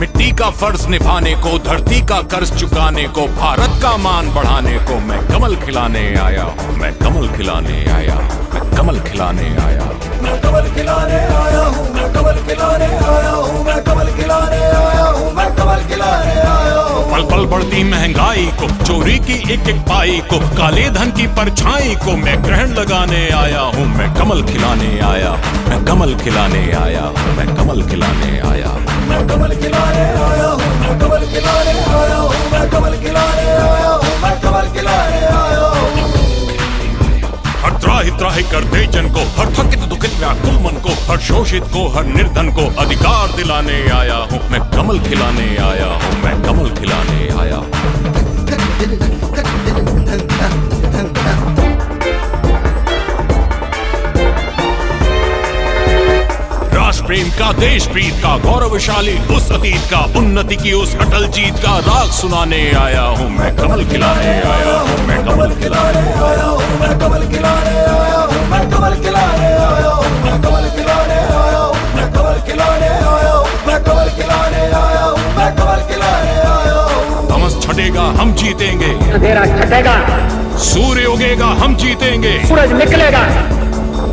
मिट्टी का फर्ज निभाने को, धरती का कर्ज चुकाने को, भारत का मान बढ़ाने को मैं कमल खिलाने आया हूँ, मैं कमल खिलाने आया, मैं कमल खिलाने आया, मैं कमल खिलाने आया हूँ, मैं कमल खिलाने आया हूँ, मैं कमल खिलाने आया हूँ, मैं कमल खिलाने आया हूँ। पल पल बढ़ती महंगाई को, चोरी की एक एक पाई को, काले धन की परछाई को मैं ग्रहण लगाने आया हूँ, मैं कमल खिलाने आया, मैं कमल खिलाने आया, मैं कमल खिलाने आया, मैं कमल खिलाने आया हूँ, मैं कमल खिलाने आया हूँ, मैं कमल खिलाने आया हूँ, मैं कमल खिलाने आया हूँ। हर त्राहि त्राहि करते जन को, हर थकित दुखित व्याकुल मन को, हर शोषित को, हर निर्धन को अधिकार दिलाने आया हूँ, मैं कमल खिलाने आया हूँ, मैं कमल खिलाने आया हूँ। राष्ट्र प्रेम का, देश प्रीत का, गौरवशाली उस अतीत का, उन्नति की उस अटल जीत का राग सुनाने आया हूँ, मैं कमल खिलाने आया हूँ, मैं कमल खिलाने आया हूँ, मैं कमल खिलाने आया हूँ, मैं कमल खिलाने आया हूँ, मैं कमल खिलाने आया हूँ, मैं कमल खिलाने आया हूँ, मैं कमल खिलाने आया हूँ, मैं कमल खिलाने आया हूँ। तमस छटेगा हम जीतेंगे, अंधेरा छटेगा, सूर्य उगेगा हम जीतेंगे, सूरज निकलेगा,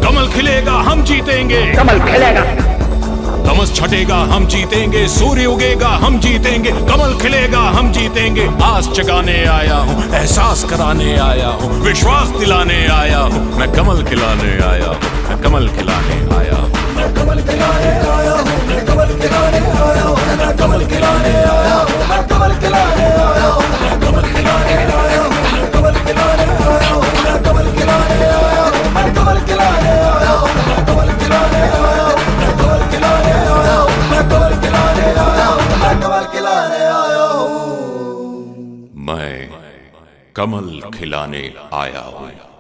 कमल खिलेगा हम जीतेंगे, कमल खिलेगा। तमस छटेगा हम जीतेंगे, सूर्य उगेगा हम जीतेंगे, कमल खिलेगा हम जीतेंगे। आस जगाने आया हूँ, एहसास कराने आया हूँ, विश्वास दिलाने आया हूँ, मैं कमल खिलाने आया हूँ, मैं कमल खिलाने आया हूँ, मैं कमल खिलाने आया हूँ, मैं कमल खिलाने आया हूँ, मैं कमल खिलाने आया हूँ, मैं कमल खिलाने आया हूँ, मैं कमल खिलाने आया हूँ, मैं कमल खिलाने आया हूँ, मैं कमल खिलाने आया हूँ, मैं कमल खिलाने आया हूँ, मैं कमल खिलाने आया हूँ, मैं कमल खिलाने आया हूँ, मैं कमल खिलाने आया हूँ, मैं कमल खिलाने आया हूँ। मैं कमल खिलाने आया हूँ।